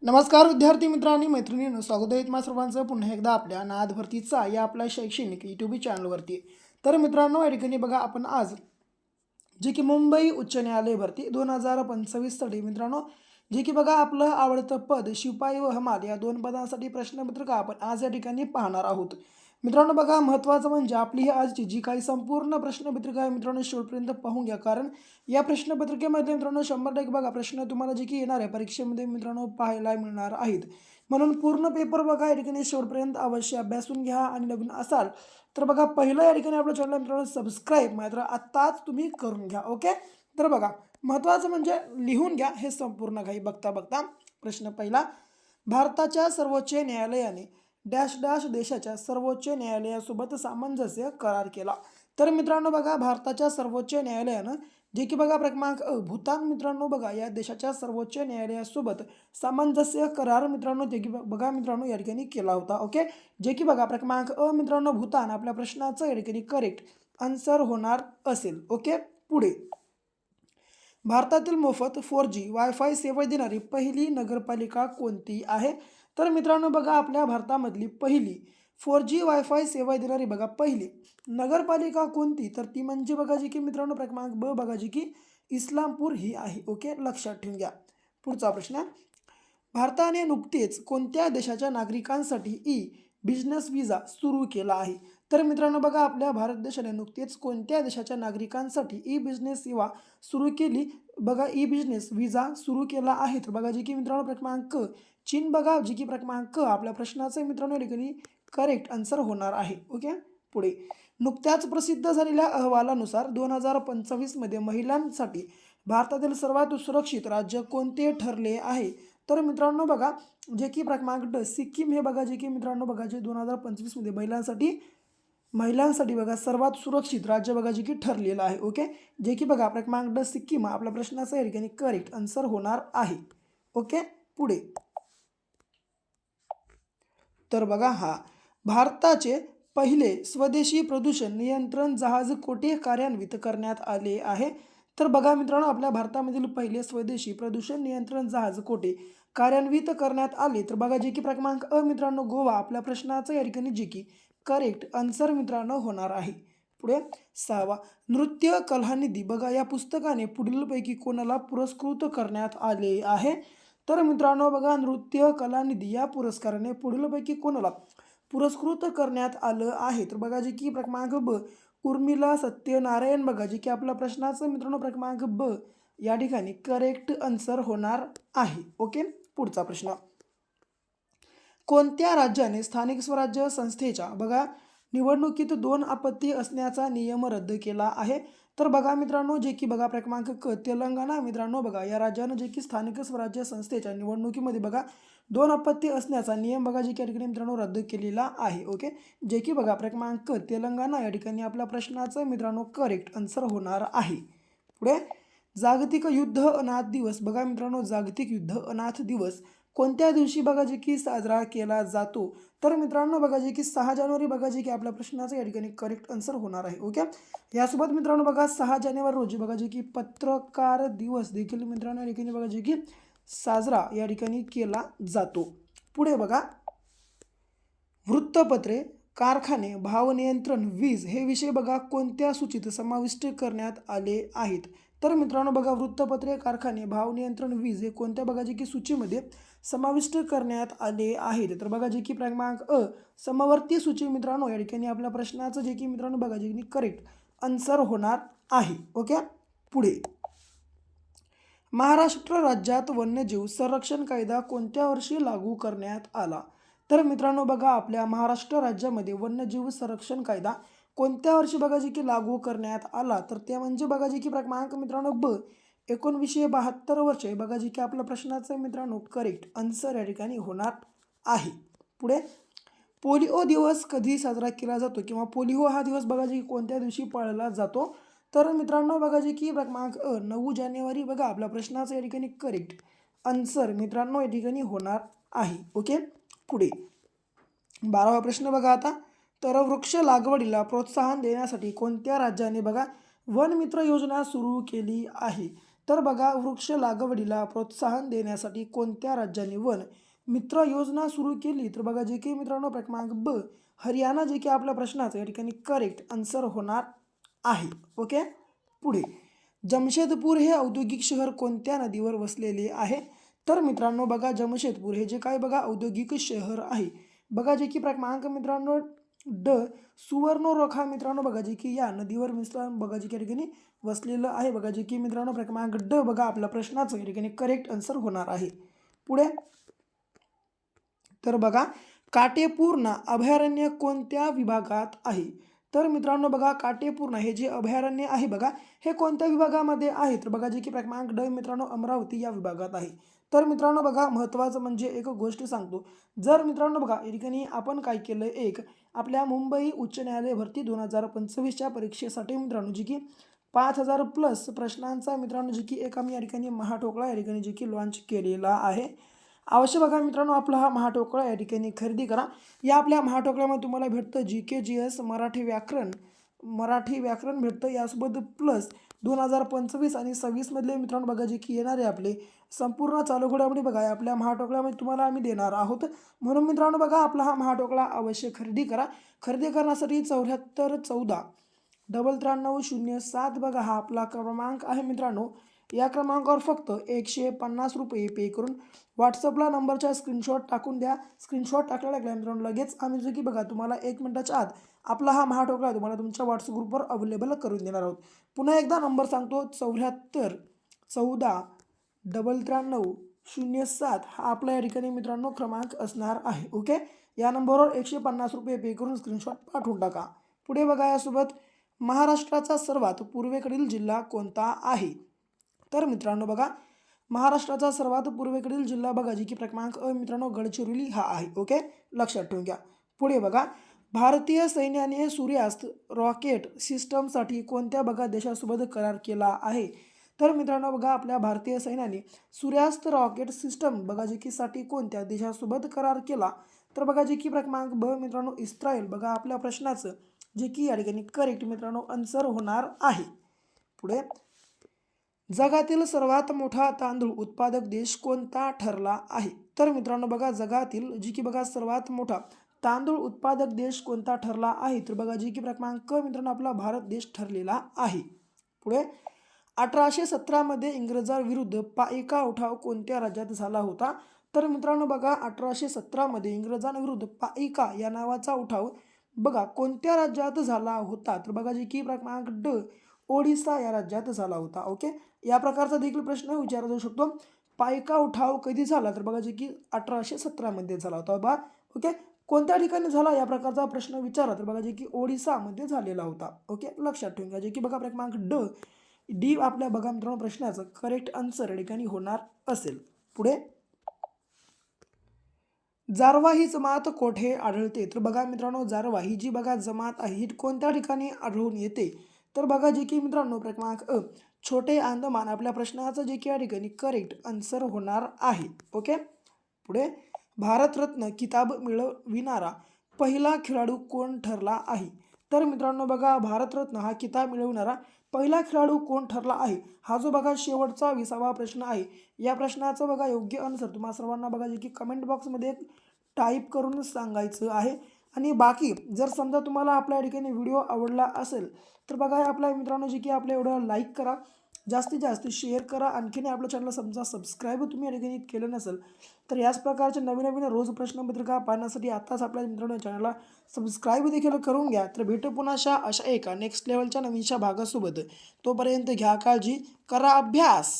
नमस्कार विद्यार्थी मित्रांनी मैत्रिणींनो, स्वागत आहे तुम्हा सर्वांचं पुन्हा एकदा आपल्या नाद भरतीचा या आपल्या शैक्षणिक यूट्यूब चॅनलवरती। तर मित्रांनो, या ठिकाणी बघा आपण आज जे की मुंबई उच्च न्यायालय भरती 2025साठी मित्रांनो, जे की बघा आपलं आवडतं पद शिपाई व हमाल या दोन पदांसाठी प्रश्नपत्रिका आपण आज या ठिकाणी पाहणार आहोत। मित्रांनो बघा, महत्त्वाचं म्हणजे आपली ही आजची जी काही संपूर्ण प्रश्नपत्रिका आहे मित्रांनो, शेवटपर्यंत पाहून घ्या, कारण या प्रश्नपत्रिकेमध्ये मित्रांनो 100% बघा प्रश्न तुम्हाला जे की येणार आहे परीक्षेमध्ये मित्रांनो पाहायला मिळणार आहेत। म्हणून पूर्ण पेपर बघा या ठिकाणी शेवटपर्यंत अवश्य अभ्यासून घ्या आणि नवीन असाल तर बघा पहिलं या ठिकाणी आपल्या चॅनल मित्रांनो सबस्क्राईब मात्र आत्ताच तुम्ही करून घ्या। ओके, तर बघा महत्त्वाचं म्हणजे लिहून घ्या हे संपूर्ण काही बघता बघता। प्रश्न पहिला, भारताच्या सर्वोच्च न्यायालयाने डॅश डॅश देशाच्या सर्वोच्च न्यायालयासोबत सामंजस्य करार केला। तर मित्रांनो बघा, भारताच्या सर्वोच्च न्यायालयानं जे की बघा क्रमांक भूतान मित्रांनो बघा या देशाच्या सर्वोच्च न्यायालयासोबत सामंजस्य करार मित्रांनो जे की बघा मित्रांनो या ठिकाणी केला होता। ओके, जे की बघा क्रमांक मित्रांनो भूतान आपल्या प्रश्नाचं या ठिकाणी करेक्ट आन्सर होणार असेल। ओके, पुढे, भारतातील मोफत 4G वायफाय सेवा देणारी पहिली नगरपालिका कोणती आहे? तर मित्रांनो बघा, आपल्या भारतामधली पहिली 4G वायफाय सेवा देणारी बघा पहिली नगरपालिका कोणती, तर ती म्हणजे बघा जी की मित्रांनो क्रमांक ब बघा जी की इस्लामपूर ही आहे। ओके, लक्षात ठेवून घ्या। पुढचा प्रश्न, भारताने नुकतेच कोणत्या देशाच्या नागरिकांसाठी बिझनेस विजा सुरू केला आहे? तर मित्रांनो बघा, आपल्या भारत देशाने नुकतेच कोणत्या देशाच्या नागरिकांसाठी बिझनेस सेवा सुरू केली बघा, बिझनेस विजा सुरू केला आहे? तर बघा जी की मित्रांनो क्रमांक चीन बघा जी की क्रमांक आपल्या प्रश्नाचं मित्रांनो ठिकाणी करेक्ट आन्सर होणार आहे। ओके, पुढे, नुकत्याच प्रसिद्ध झालेल्या अहवालानुसार 2025 मध्ये महिलांसाठी भारतातील सर्वात सुरक्षित राज्य कोणते ठरले आहे? तर मित्रांनो बघा, जे की क्रमांक ड सिक्कीम हे बघा जे की मित्रांनो बघा जे 2025 मध्ये महिलांसाठी बघा सर्वात सुरक्षित राज्य बघा जे की ठरलेलं आहे। ओके, जे की बघा क्रमांक ड सिक्कीम आपल्या प्रश्नाचा या ठिकाणी करेक्ट आन्सर होणार आहे। ओके, पुढे, तर बघा भारताचे पहिले स्वदेशी प्रदूषण नियंत्रण जहाज कोठे कार्यान्वित करण्यात आले आहे? तर बघा मित्रांनो, आपल्या भारतामधील पहिले स्वदेशी प्रदूषण नियंत्रण जहाज कोठे कार्यान्वित करण्यात आले? तर बघा जे की क्रमांक मित्रांनो गोवा आपल्या प्रश्नाचं या ठिकाणी जे की करेक्ट आन्सर मित्रांनो होणार आहे। पुढे, सहावा, नृत्य कलानिधी बघा या पुस्तकाने पुढीलपैकी कोणाला पुरस्कृत करण्यात आले आहे? तर मित्रांनो बघा, नृत्य कलानिधी या पुरस्काराने पुढीलपैकी कोणाला पुरस्कृत करण्यात आलं आहे? तर बघा जे की क्रमांक ब उर्मिला सत्यनारायण बघा जे की आपल्या प्रश्नाचं मित्रांनो क्रमांक ब या ठिकाणी करेक्ट आन्सर होणार आहे। ओके, पुढचा प्रश्न, कोणत्या राज्याने स्थानिक स्वराज्य संस्थेच्या बघा निवडणुकीत 2 आपत्ती असण्याचा नियम रद्द केला आहे? तर बघा मित्रांनो, जे की बघा क्रमांक क तेलंगणा मित्रांनो बघा या राज्यानं जे की स्थानिक स्वराज्य संस्थेच्या निवडणुकीमध्ये बघा 2 आपत्ती असण्याचा नियम बघा जे की या ठिकाणी मित्रांनो रद्द केलेला आहे। ओके, जे की बघा क्रमांक क तेलंगणा या ठिकाणी आपल्या प्रश्नाचं मित्रांनो करेक्ट आन्सर होणार आहे। पुढे, जागतिक युद्ध अनाथ दिवस बघा मित्रांनो, जागतिक युद्ध अनाथ दिवस कोणत्या दिवशी बघा जे की साजरा केला जातो? तर मित्रांनो बघा जे की 6 जानेवारी बघा जे की आपल्या प्रश्नाचं या ठिकाणी करेक्ट आन्सर होणार आहे। ओके, यासोबत मित्रांनो बघा 6 जानेवारी रोजी बघा जे की पत्रकार दिवस देखील मित्रांनो या ठिकाणी बघा जे की साजरा या ठिकाणी केला जातो। पुढे बघा, वृत्तपत्रे, कारखाने, भावनियंत्रण, वीज हे विषय बघा कोणत्या सूचीत समाविष्ट करण्यात आले आहेत? तर मित्रांनो बघा, वृत्तपत्रे, कारखाने, भावनियंत्रण, वीज हे कोणत्या बघा जे की सूचीमध्ये समाविष्ट करण्यात आले आहेत? तर बघा जे की क्रमांक समवर्ती सूची मित्रांनो या ठिकाणी आपल्या प्रश्नाचं जे की मित्रांनो बघा जे की करेक्ट आन्सर होणार आहे। ओके, पुढे, महाराष्ट्र राज्यात वन्यजीव संरक्षण कायदा कोणत्या वर्षी लागू करण्यात आला? तर मित्रांनो बघा, आपल्या महाराष्ट्र राज्यामध्ये वन्यजीव संरक्षण कायदा कोणत्या वर्षी बघा जे की लागू करण्यात आला? तर ते म्हणजे बघा जे की क्रमांक मित्रांनो ब 1972 वर्षे बघा जे की आपल्या प्रश्नाचं मित्रांनो करेक्ट आन्सर या ठिकाणी होणार आहे। पुढे, पोलिओ दिवस कधी साजरा केला जातो किंवा पोलिओ हा दिवस बघा जे की कोणत्या दिवशी पाळला जातो? तर मित्रांनो बघा जे की क्रमांक 9 जानेवारी बघा आपल्या प्रश्नाचं या ठिकाणी करेक्ट आन्सर मित्रांनो या ठिकाणी होणार आहे। ओके, पुढे 12वा प्रश्न बघा आता, तर वृक्ष लागवडीला प्रोत्साहन देण्यासाठी कोणत्या राज्याने बघा वनमित्र योजना सुरू केली आहे? तर बघा वृक्ष लागवडीला प्रोत्साहन देण्यासाठी कोणत्या राज्यांनी वन मित्र योजना सुरू केली? तर बघा जे की मित्रांनो क्रमांक ब हरियाणा जे की आपल्या प्रश्नाचं या ठिकाणी करेक्ट आन्सर होणार आहे. ओके. पुढे जमशेदपूर हे औद्योगिक शहर कोणत्या नदीवर वसलेले आहे? तर मित्रांनो बघा जमशेदपूर हे जे काय बघा औद्योगिक शहर आहे बघा जे की क्रमांक मित्रांनो ड सुवर्णरेखा मित्रांनो बघा जे की या नदीवर मित्रांनो बघा जे की या ठिकाणी वसलेलं आहे बघा जे की मित्रांनो क्रमांक ड बघा आपल्या प्रश्नाचं या ठिकाणी करेक्ट आन्सर होणार आहे. पुढे तर बघा काटेपूर्णा अभयारण्य कोणत्या विभागात आहे? तर मित्रांनो बघा काटेपूर्णा हे जे अभयारण्य आहे बघा हे कोणत्या विभागामध्ये आहे? तर बघा जे की क्रमांक ड मित्रांनो अमरावती या विभागात आहे. तर मित्रांनो बघा महत्त्वाचं म्हणजे एक गोष्ट सांगतो, जर मित्रांनो बघा या ठिकाणी आपण काय केलं एक आपल्या मुंबई उच्च न्यायालय भरती 2025च्या परीक्षेसाठी मित्रांनो जी की 5000 प्लस प्रश्नांचा मित्रांनो जी की एक आम्ही या ठिकाणी महाठोकळा या ठिकाणी जी की लॉन्च केलेला आहे. अवश्य बघा मित्रांनो आपला हा महाठोकळा या ठिकाणी खरेदी करा. या आपल्या महाठोकळ्यामध्ये तुम्हाला भेटतं GK GS मराठी व्याकरण भेटतं यासोबत प्लस 2025 आणि 26 मधले मित्रांनो बघा जे की येणारे आपले संपूर्ण चालू घडामोडी बघा आपल्या महाठोकळ्यामध्ये तुम्हाला आम्ही देणार आहोत. म्हणून मित्रांनो बघा आपला हा महाठोकळा अवश्य खरेदी करा. खरेदी करण्यासाठी 7414 939007 बघा हा आपला क्रमांक आहे मित्रांनो. या क्रमांकावर फक्त 150 रुपये पे करून व्हॉट्सअपला नंबरचा स्क्रीनशॉट टाकून द्या. स्क्रीनशॉट टाकला मित्रांनो लगेच आम्ही जो की बघा तुम्हाला 1 मिनिटाच्या आत आपला हा महाठोकळा तुम्हाला तुमच्या व्हॉट्सअप ग्रुपवर अवेलेबल करून देणार आहोत. पुन्हा एकदा नंबर सांगतो 7414 939007 हा आपला या ठिकाणी मित्रांनो क्रमांक असणार आहे. ओके. या नंबरवर 150 रुपये पे करून स्क्रीनशॉट पाठवून टाका. पुढे बघा यासोबत महाराष्ट्राचा सर्वात पूर्वेकडील जिल्हा कोणता आहे? तर मित्रांनो बघा महाराष्ट्राचा सर्वात पूर्वेकडील जिल्हा बघा जी की क्रमांक अ मित्रांनो गडचिरोली हा आहे. ओके. लक्षात ठेवून घ्या. पुढे बघा भारतीय सैन्याने सूर्यास्त रॉकेट सिस्टमसाठी कोणत्या बघा देशासोबत करार केला आहे? तर मित्रांनो बघा आपल्या भारतीय सैन्याने सूर्यास्त रॉकेट सिस्टम बघा जी की साठी कोणत्या देशासोबत करार केला? तर बघा जी की क्रमांक ब मित्रांनो इस्रायल बघा आपल्या प्रश्नाचं जे की या ठिकाणी करेक्ट मित्रांनो आन्सर होणार आहे. पुढे जगातील सर्वात मोठा तांदूळ उत्पादक देश कोणता ठरला आहे? तर मित्रांनो बघा जगातील जी की बघा सर्वात मोठा तांदूळ उत्पादक देश कोणता ठरला आहे? तर बघा जी की क्रमांक मित्रांनो आपला भारत देश ठरलेला आहे. पुढे 1817 मध्ये इंग्रजांविरुद्ध पाइका उठाव कोणत्या राज्यात झाला होता? तर मित्रांनो बघा 1817 मध्ये इंग्रजांविरुद्ध पाइका या नावाचा उठाव बघा कोणत्या राज्यात झाला होता? तर बघा जी की क्रमांक ड ओडिसा या राज्यात झाला होता. ओके. या प्रकारचा देखील प्रश्न विचारला जाऊ शकतो. पाइका उठाव कधी झाला? तर बघा जे की 1817 मध्ये झाला होता बा. ओके. कोणत्या ठिकाणी झाला या प्रकारचा प्रश्न विचारला तर बघा जे की ओडिसामध्ये झालेला होता. ओके. लक्षात ठेवून घ्या जे की बघा क्रमांक डी आपल्या बघा मित्रांनो प्रश्नाचं करेक्ट आन्सर या ठिकाणी होणार असेल. पुढे जारवा ही जमात कोठे आढळते? तर बघा मित्रांनो जारवा ही जी बघा जमात आहे ही कोणत्या ठिकाणी आढळून येते? तर बघा जे की मित्रांनो क्रमांक अ छोटे अंदमान आपल्या प्रश्नाचं जे की या ठिकाणी करेक्ट आन्सर होणार आहे. ओके. पुढे भारतरत्न किताब मिळविणारा पहिला खेळाडू कोण ठरला आहे? तर मित्रांनो बघा भारतरत्न हा किताब मिळवणारा पहिला खेळाडू कोण ठरला आहे? हा जो बघा शेवटचा 20वा प्रश्न आहे. या प्रश्नाचं बघा योग्य आन्सर तुम्हाला सर्वांना बघा जे की कमेंट बॉक्समध्ये टाईप करून सांगायचं आहे. आणि बाकी जर समजा तुम्हाला आपल्या ठिकाणी व्हिडिओ आवडला असेल तर बघा आपल्या मित्रांनो जे की आपल्या व्हिडिओला लाईक करा, जास्तीत जास्त शेअर करा. आणखीन आपल्या चॅनलला समजा सबस्क्राईब तुम्ही या ठिकाणी केलं नसेल तर याच प्रकारचे नवीन नवीन रोज प्रश्नपत्रिका पाहण्यासाठी आत्ताच आपल्या मित्रांनो चॅनलला सबस्क्राईब देखील करून घ्या. तर भेटू पुन्हा अशा एका नेक्स्ट लेवलच्या नवीनशा भागासोबत. तोपर्यंत घ्या काळजी, करा अभ्यास.